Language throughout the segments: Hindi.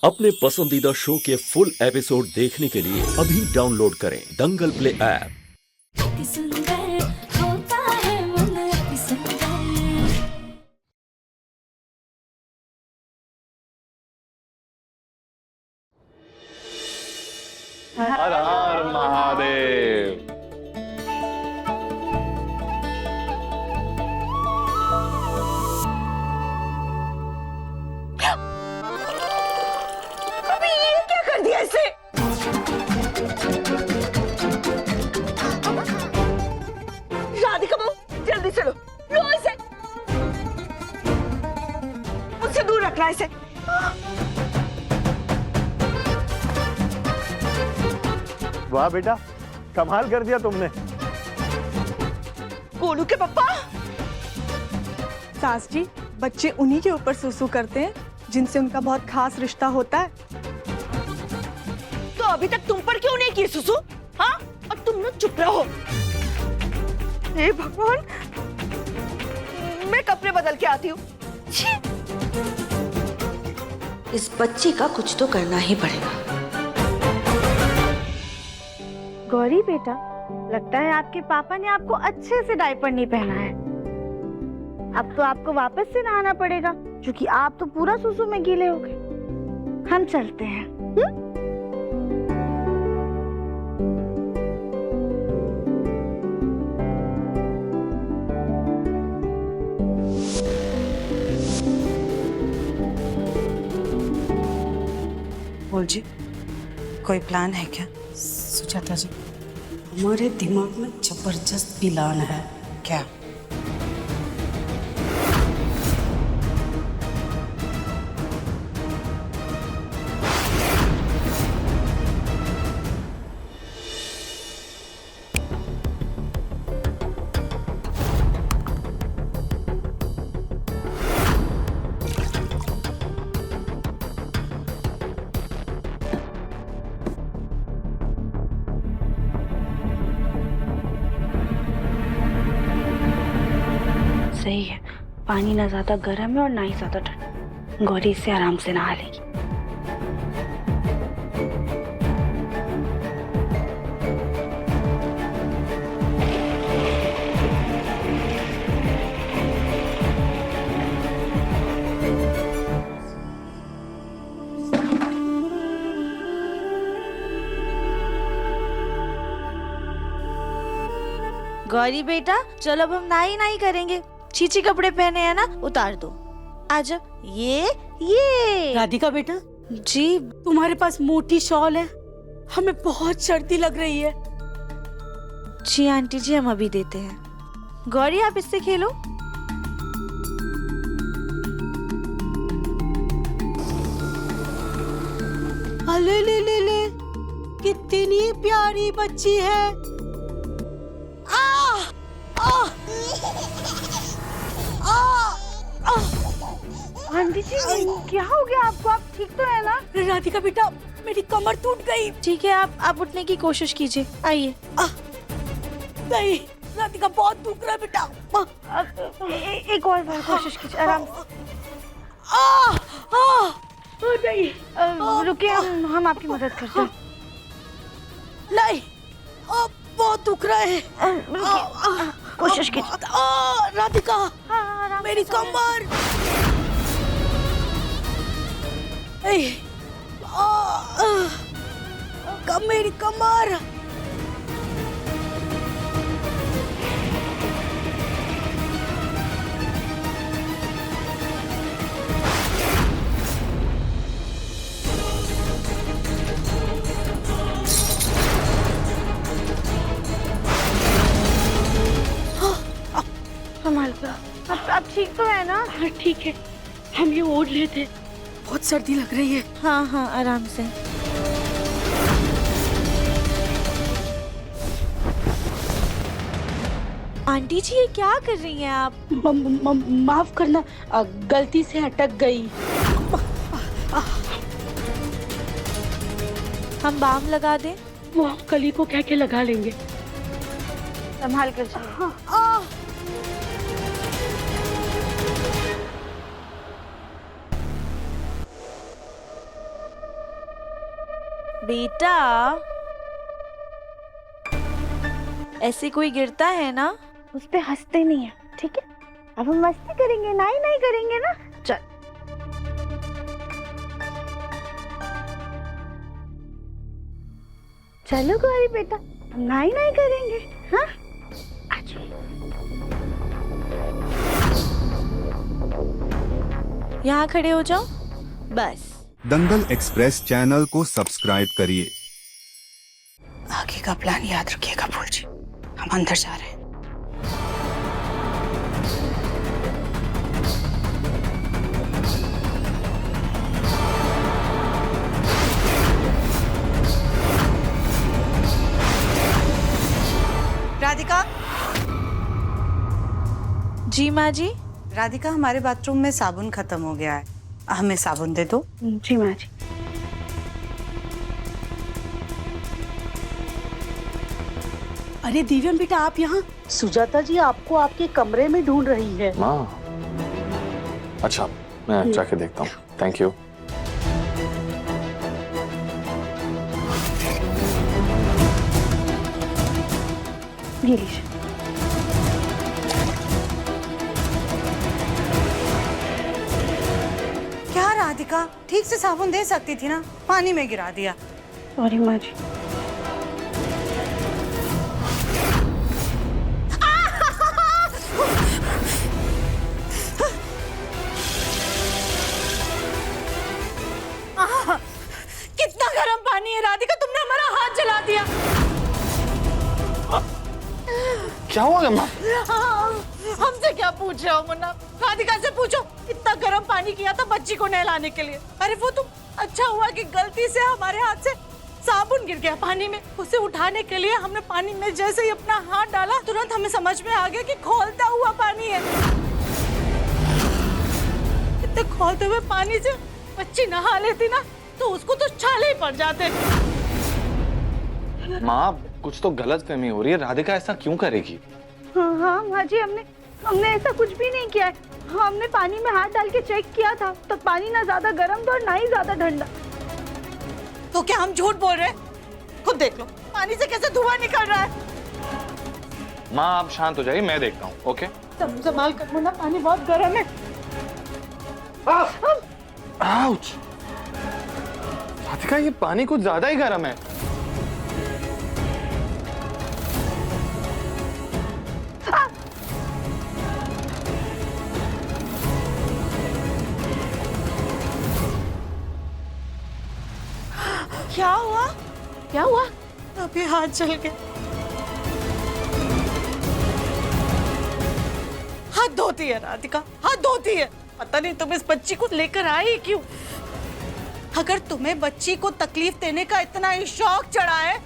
अपने पसंदीदा शो के फुल एपिसोड देखने के लिए अभी डाउनलोड करें दंगल प्ले ऐप। सुंदर होता है मन अति सुंदर। हर हर महादेव। अबे ये क्या कर दिया इसे? राधिका बहू जल्दी चलो, लो इसे, मुझसे दूर रखना इसे। वाह बेटा, कमाल कर दिया तुमने। गोलू के पप्पा। सास जी, बच्चे उन्हीं के ऊपर सुसु करते हैं जिनसे उनका बहुत खास रिश्ता होता है। तो अभी तक तुम पर क्यों नहीं की सुसु? हाँ, और तुम लोग चुप रहो। हे भगवान, मैं कपड़े बदल के आती हूँ। इस बच्ची का कुछ तो करना ही पड़ेगा। गौरी बेटा, लगता है आपके पापा ने आपको अच्छे से डायपर नहीं पहना है। अब तो आपको वापस से नहाना पड़ेगा, क्योंकि आप तो पूरा सुसु में गीले हो गए। हम चलते हैं। बोल जी, कोई प्लान है क्या? सुजाता जी, हमारे दिमाग में जबरदस्त प्लान है। क्या? सही है, पानी ना ज्यादा गर्म है और ना ही ज्यादा ठंडा। गौरी इससे आराम से नहा लेगी। गौरी बेटा, चलो अब हम नाई नाई करेंगे। चीची कपड़े पहने हैं ना, उतार दो। आजा। ये राधिका बेटा, जी। तुम्हारे पास मोटी शॉल है, हमें बहुत सर्दी लग रही है। जी आंटी जी, हम अभी देते हैं। गौरी, आप इससे खेलो। अले ले ले ले, कितनी प्यारी बच्ची है। आंटी जी, क्या हो गया आपको? आप ठीक तो है ना? राधिका बेटा, मेरी कमर टूट गई। ठीक है, आप उठने की कोशिश कीजिए। आइए। नहीं, राधिका बहुत दुख रहा है बेटा। एक और बार कोशिश कीजिए, आराम से। नहीं, रुकिए, हम आपकी मदद करते हैं। नहीं, बहुत दुख रहा है। रुकिए, कोशिश कीजिए। राधिका, आराम मेरी से। कमर। मेरी कमर। संभाल कर। अब ठीक तो है ना? हाँ ठीक है, हम ये ओढ़ लेते। बहुत सर्दी लग रही है। हाँ हाँ, आराम से। आंटी जी, ये क्या कर रही हैं आप? माफ करना, गलती से अटक गई। हम बाम लगा दें? वो हम कली को कह के लगा लेंगे। संभाल कर चलिए। बेटा ऐसे कोई गिरता है ना? उस पे हंसते नहीं है, ठीक है? अब हम मस्ती करेंगे, नाई नाई करेंगे ना। चल चलो गौरी बेटा, हम नाई नाई करेंगे। हाँ यहाँ खड़े हो जाओ बस। दंगल एक्सप्रेस चैनल को सब्सक्राइब करिए। आगे का प्लान याद रखिएगा फूल जी, हम अंदर जा रहे हैं। राधिका, जी माँ जी। राधिका हमारे बाथरूम में साबुन खत्म हो गया है, हमें साबुन दे दो। जी माँ जी। अरे दिव्यम बेटा आप यहाँ? सुजाता जी आपको आपके कमरे में ढूंढ रही है। माँ, अच्छा मैं जाके देखता हूँ। Thank you. ये लीजिए। क्या राधिका, ठीक से साबुन दे सकती थी ना, पानी में गिरा दिया। सॉरी माँ जी। कितना गर्म पानी है राधिका, तुमने हमारा हाथ जला दिया। क्या हुआ माँ? हमसे क्या पूछ रहे हो मुन्ना? राधिका से पूछो, इतना गर्म पानी किया था बच्ची को नहलाने के लिए। अरे वो तो अच्छा हुआ कि गलती से हमारे हाथ से साबुन गिर गया पानी में। उसे उठाने के लिए हमने पानी में जैसे ही अपना हाथ डाला, तुरंत हमें समझ में आ गया कि खौलता हुआ पानी है। इतने खौलते हुए पानी से बच्ची नहा लेती ना तो उसको तो छाले ही पड़ जाते। माँ, कुछ तो गलतफहमी हो रही है। राधिका ऐसा क्यों करेगी? हाँ हाँ माँ जी, हमने ऐसा कुछ भी नहीं किया है। हमने पानी में हाथ डाल के चेक किया था, तो पानी ना ज्यादा गर्म था और ना ही ज्यादा ठंडा। तो क्या हम झूठ बोल रहे हैं? खुद देख लो पानी से कैसे धुआं निकल रहा है। माँ आप शांत हो जाइए, मैं देखता हूँ। ओके संभाल कर मुन्ना, पानी बहुत गर्म है। आउच! राधिका ये पानी कुछ ज्यादा ही गर्म है। क्या हुआ? क्या हुआ? अभी हाथ जल गए। हाथ धोती है राधिका, हाथ धोती है। पता नहीं तुम इस बच्ची को लेकर आई क्यों? अगर तुम्हें बच्ची को तकलीफ देने का इतना ही शौक चढ़ा है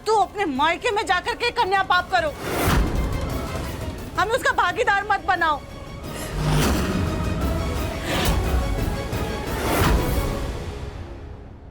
तो अपने मायके में जाकर के कन्या पाप करो, हमें उसका भागीदार मत बनाओ।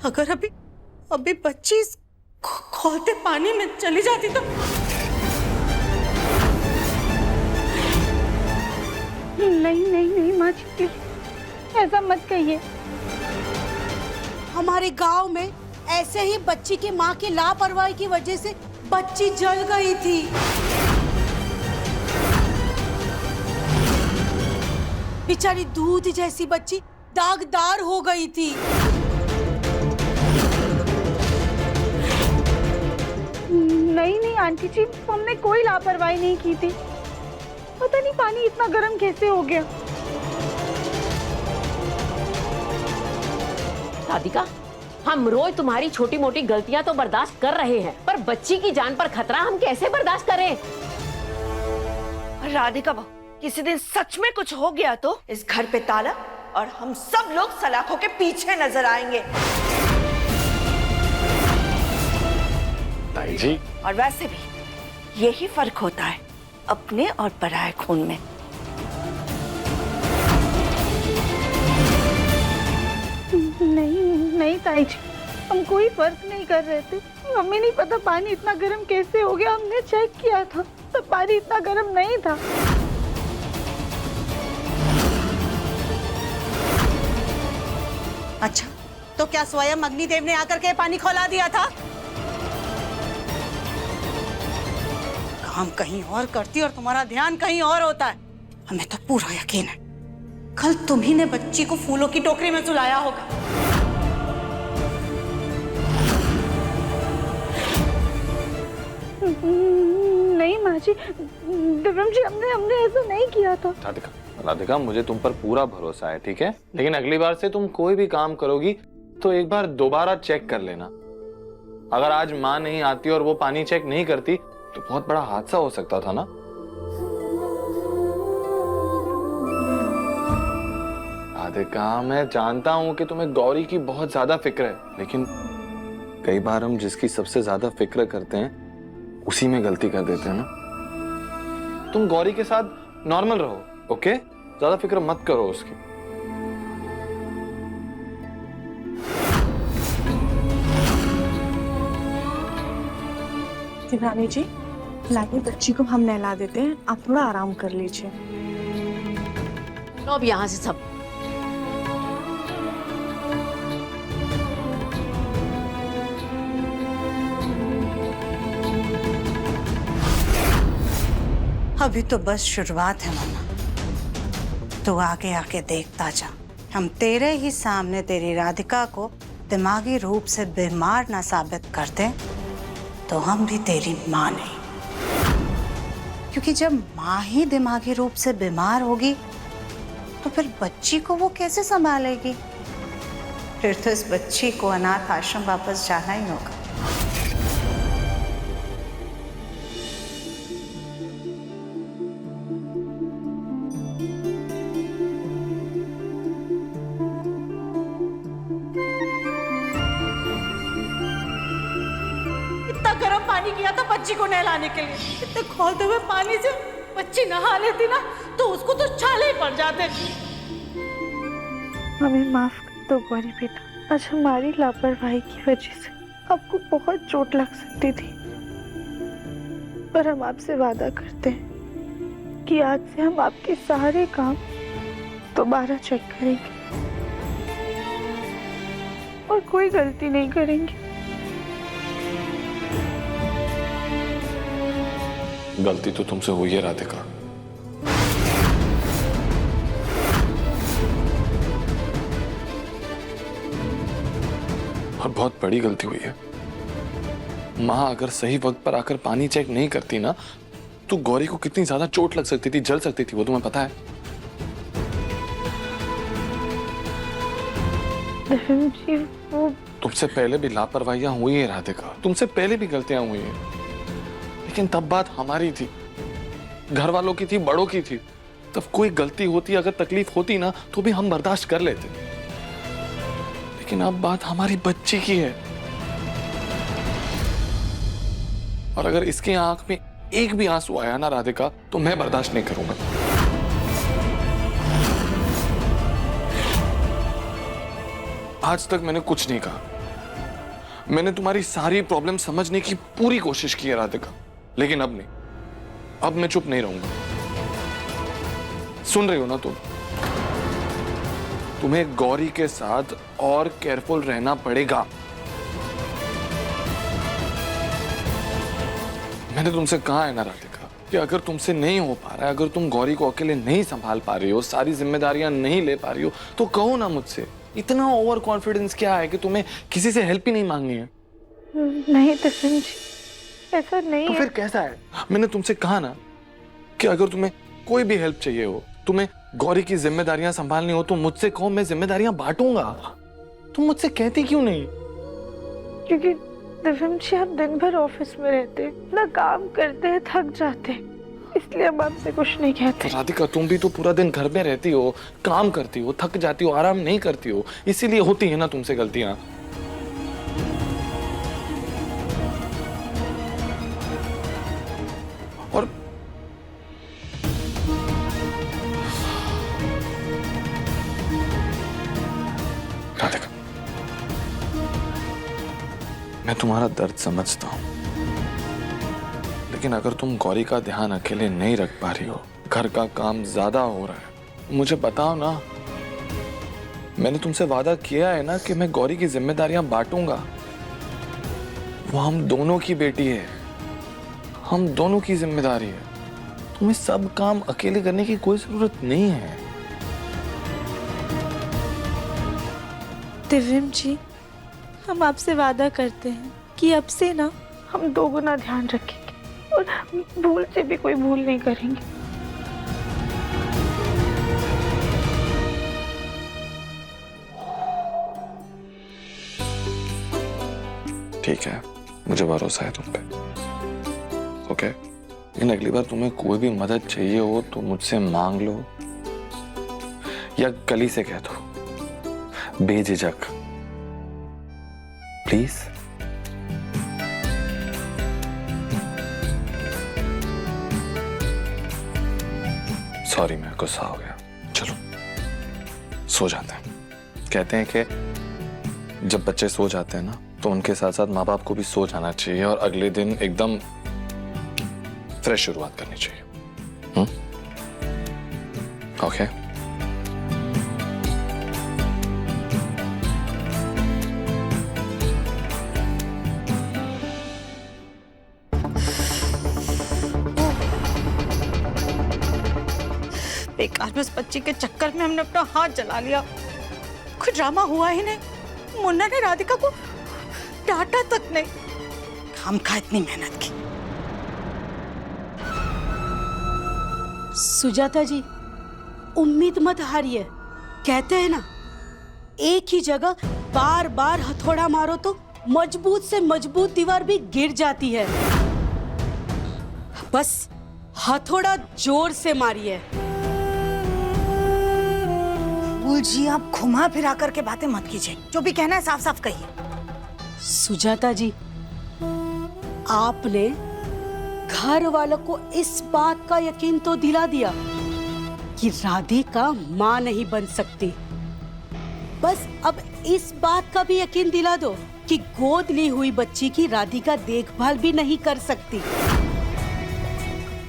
अगर अभी बच्ची इस खौलते पानी में चली जाती तो नहीं नहीं नहीं माँ जी, ऐसा मत कहिए। हमारे गांव में ऐसे ही बच्ची की माँ की लापरवाही की वजह से बच्ची जल गई थी। बेचारी दूध जैसी बच्ची दागदार हो गई थी। नहीं नहीं आंटी जी, हमने कोई लापरवाही नहीं की थी। पता नहीं पानी इतना गर्म कैसे हो गया। राधिका, हम रोज तुम्हारी छोटी मोटी गलतियां तो बर्दाश्त कर रहे हैं, पर बच्ची की जान पर खतरा हम कैसे बर्दाश्त करें? राधिका बहू, किसी दिन सच में कुछ हो गया तो इस घर पे ताला और हम सब लोग सलाखों के पीछे नजर आएंगे। ताई जी, और वैसे भी यही फर्क होता है अपने और पराये खून में। नहीं नहीं ताई जी, हम कोई फर्क नहीं कर रहे थे। हमें नहीं पता पानी इतना गर्म कैसे हो गया। हमने चेक किया था तो पानी इतना गर्म नहीं था। अच्छा, तो तो क्या स्वयं अग्निदेव ने आकर के पानी खौला दिया था? काम कहीं और करती और तुम्हारा ध्यान कहीं और होता है। हमें तो पूरा यकीन है कल तुम्ही ने बच्ची को फूलों की टोकरी में सुलाया होगा। नहीं माँ जी, दिव्यम जी, हमने ऐसा नहीं किया था। राधिका, मुझे तुम पर पूरा भरोसा है, ठीक है? लेकिन अगली बार से तुम कोई भी काम करोगी तो एक बार दोबारा चेक कर लेना। अगर आज माँ नहीं आती और वो पानी चेक नहीं करती तो बहुत बड़ा हादसा हो सकता था ना। राधिका, मैं जानता हूं कि तुम्हें गौरी की बहुत ज्यादा फिक्र है, लेकिन कई बार हम जिसकी सबसे ज्यादा फिक्र करते हैं उसी में गलती कर देते हैं ना। तुम गौरी के साथ नॉर्मल रहो, ओके? ज्यादा फिक्र मत करो उसकी। रानी जी, लाइए बच्ची को हम नहला देते हैं, आप थोड़ा आराम कर लीजिए। लो अब यहाँ से सब। अभी तो बस शुरुआत है मम्मा, तू आगे आके देखता जा। हम तेरे ही सामने तेरी राधिका को दिमागी रूप से बीमार ना साबित करते तो हम भी तेरी माँ नहीं। क्योंकि जब माँ ही दिमागी रूप से बीमार होगी तो फिर बच्ची को वो कैसे संभालेगी? फिर तो इस बच्ची को अनाथ आश्रम वापस जाना ही होगा। गर्म पानी किया था बच्ची को नहलाने के लिए। इतने खौलते हुए पानी से बच्ची नहा लेती ना तो उसको तो छाले ही पड़ जाते। हमें माफ कर दो गौरी बेटा, आज हमारी लापरवाही की वजह से आपको बहुत चोट लग सकती थी, पर हम आपसे वादा करते हैं कि आज से हम आपके सारे काम दोबारा चेक करेंगे और कोई गलती नहीं करेंगे। गलती तो तुमसे हुई है राधिका, और बहुत बड़ी गलती हुई है। माँ अगर सही वक्त पर आकर पानी चेक नहीं करती ना तो गौरी को कितनी ज्यादा चोट लग सकती थी, जल सकती थी, वो तुम्हें पता है? जी, वो तुमसे पहले भी लापरवाहियां हुई है राधिका, तुमसे पहले भी गलतियां हुई हैं, लेकिन तब बात हमारी थी, घर वालों की थी, बड़ों की थी। तब कोई गलती होती, अगर तकलीफ होती ना तो भी हम बर्दाश्त कर लेते, लेकिन अब बात हमारी बच्ची की है। और अगर इसके आंख में एक भी आंसू आया ना राधिका तो मैं बर्दाश्त नहीं करूंगा। आज तक मैंने कुछ नहीं कहा, मैंने तुम्हारी सारी प्रॉब्लम समझने की पूरी कोशिश की है राधिका, लेकिन अब नहीं, अब मैं चुप नहीं रहूंगा। सुन रही हो ना तुम? तुम्हें गौरी के साथ और केयरफुल रहना पड़ेगा। मैंने तुमसे कहा है ना राधिका कि अगर तुमसे नहीं हो पा रहा है, अगर तुम गौरी को अकेले नहीं संभाल पा रही हो, सारी जिम्मेदारियां नहीं ले पा रही हो, तो कहो ना मुझसे। इतना ओवर कॉन्फिडेंस क्या है कि तुम्हें किसी से हेल्प ही नहीं मांगनी है? नहीं दिव्यम जी, ऐसा नहीं तो है। फिर कैसा है? मैंने तुमसे कहा ना कि अगर तुम्हें कोई भी हेल्प चाहिए हो, तुम्हें गौरी की जिम्मेदारियां संभालनी हो तो मुझसे कहो, मैं जिम्मेदारियां बांटूंगा। तुम मुझसे कहती क्यों नहीं? क्योंकि दिव्यम जी, आप दिन भर ऑफिस में रहते, ना काम करते हैं, थक जाते, इसलिए हम आपसे कुछ नहीं कहते। तो राधिका, तुम भी तो पूरा दिन घर में रहती हो, काम करती हो, थक जाती हो, आराम नहीं करती हो, इसीलिए होती है ना तुमसे गलतियां। और राधिका, मैं तुम्हारा दर्द समझता हूं, लेकिन अगर तुम गौरी का ध्यान अकेले नहीं रख पा रही हो, घर का काम ज्यादा हो रहा है, मुझे बताओ ना, मैंने तुमसे वादा किया है ना कि मैं गौरी की जिम्मेदारियां बांटूंगा। वो हम दोनों की बेटी है, हम दोनों की जिम्मेदारी है। तुम्हें सब काम अकेले करने की कोई जरूरत नहीं है। दिव्यम जी, हम आपसे वादा करते हैं कि अब से ना हम दोगुना ध्यान रखेंगे और भूल से भी कोई भूल नहीं करेंगे। ठीक है, मुझे भरोसा है तुम पे। ओके, लेकिन अगली बार तुम्हें कोई भी मदद चाहिए हो तो मुझसे मांग लो या कली से कह दो, बेझिझक, प्लीज। सॉरी, मैं गुस्सा हो गया। चलो सो जाते हैं। कहते हैं कि जब बच्चे सो जाते हैं ना तो उनके साथ साथ माँ बाप को भी सो जाना चाहिए और अगले दिन एकदम फ्रेश शुरुआत करनी चाहिए। ओके? बेकार में उस बच्ची के चक्कर में हमने अपना हाथ जला लिया। कुछ ड्रामा हुआ ही नहीं। मुन्ना ने राधिका को डांटा तक नहीं। हम खा इतनी मेहनत की। सुजाता जी, उम्मीद मत हारिए। कहते हैं ना, एक ही जगह बार बार हथौड़ा मारो तो मजबूत से मजबूत दीवार भी गिर जाती है। बस हथौड़ा जोर से मारिए। फूल जी, आप घुमा फिरा करके बातें मत कीजिए। जो भी कहना है साफ साफ कहिए। सुजाता जी, आपने घर वालों को इस बात का यकीन तो दिला दिया कि राधिका मां नहीं बन सकती। बस अब इस बात का भी यकीन दिला दो कि गोद ली हुई बच्ची की राधिका देखभाल भी नहीं कर सकती।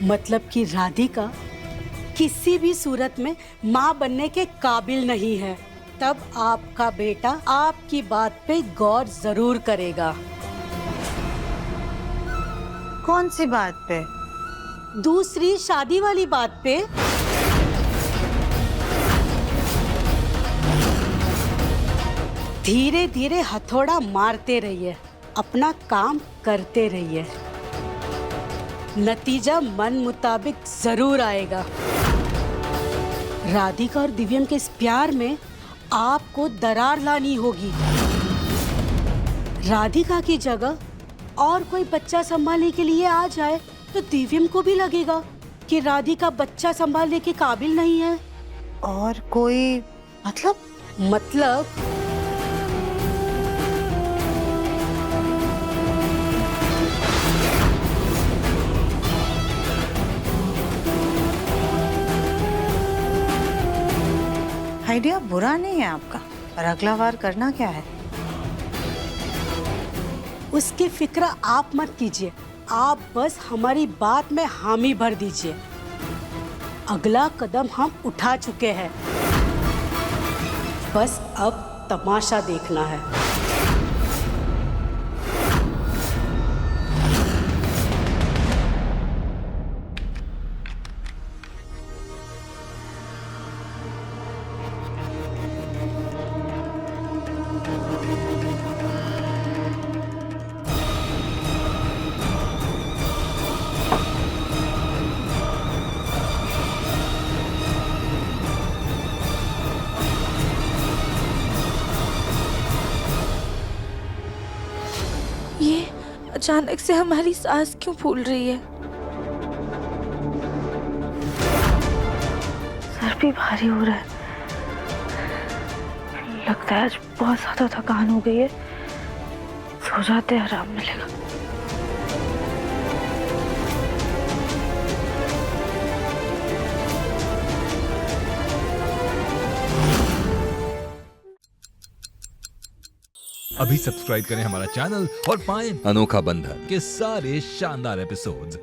मतलब कि राधिका किसी भी सूरत में मां बनने के काबिल नहीं है। तब आपका बेटा आपकी बात पे गौर जरूर करेगा। कौन सी बात पे? दूसरी शादी वाली बात पे। धीरे धीरे हथौड़ा मारते रहिए, अपना काम करते रहिए। नतीजा मन मुताबिक जरूर आएगा। राधिका और दिव्यम के इस प्यार में आपको दरार लानी होगी। राधिका की जगह और कोई बच्चा संभालने के लिए आ जाए तो दिव्यम को भी लगेगा कि राधिका बच्चा संभालने के काबिल नहीं है। और कोई मतलब आइडिया बुरा नहीं है आपका, पर अगला बार करना क्या है? उसकी फिक्र आप मत कीजिए। आप बस हमारी बात में हामी भर दीजिए। अगला कदम हम उठा चुके हैं, बस अब तमाशा देखना है। ये अचानक से हमारी सांस क्यों फूल रही है? सर भी भारी हो रहा है। लगता है आज बहुत ज्यादा थकान हो गई है। सो जाते हैं, आराम मिलेगा। अभी सब्सक्राइब करें हमारा चैनल और पाएं अनोखा बंधन के सारे शानदार एपिसोड्स।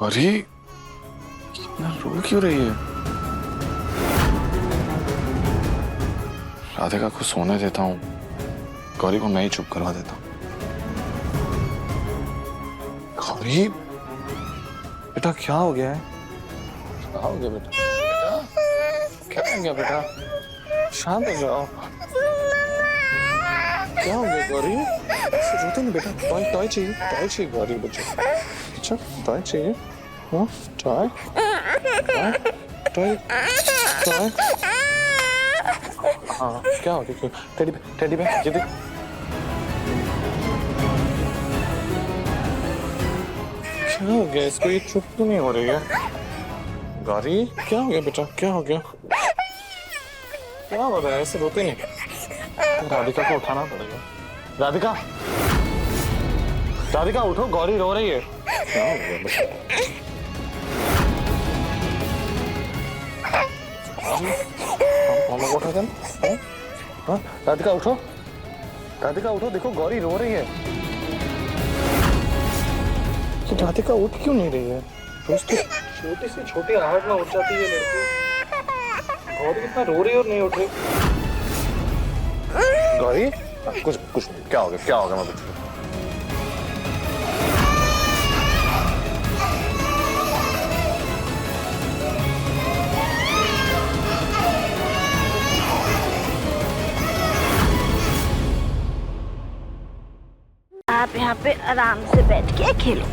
गौरी इतना रो क्यों रही है? राधिका को सोने देता हूँ, गौरी को मैं ही चुप करवा देता हूँ। गौरी बेटा क्या हो गया है? क्या हो गया बेटा? क्या हो गया बेटा? शांत हो जाओ। क्या हो गया गौरी? रोते नहीं बेटा। टॉय चाहिए गौरी बच्चे। अच्छा टॉय चाहिए? हाँ टॉय हाँ क्या हो गया? टेडी बेयर ये देख। क्या हो गया इसको? ये चुप क्यों नहीं हो रही है? गौरी क्या हो गया बेटा? क्या हो गया? क्या हो रहा है? ऐसे रोते नहीं। राधिका को उठाना पड़ेगा। राधिका उठो, गौरी रो रही है। क्या हो गया बेटा? उठा दें? राधिका उठो, देखो गौरी रो रही है। तो राधिका उठ क्यों नहीं रही है? रोज तो छोटी से छोटी आहट में उठ जाती है लड़की। गौरी इतना रो रही है और नहीं उठ रही। गौरी कुछ नहीं। क्या हो गया मैं बच्चे? आप यहाँ पे आराम से बैठ के खेलो।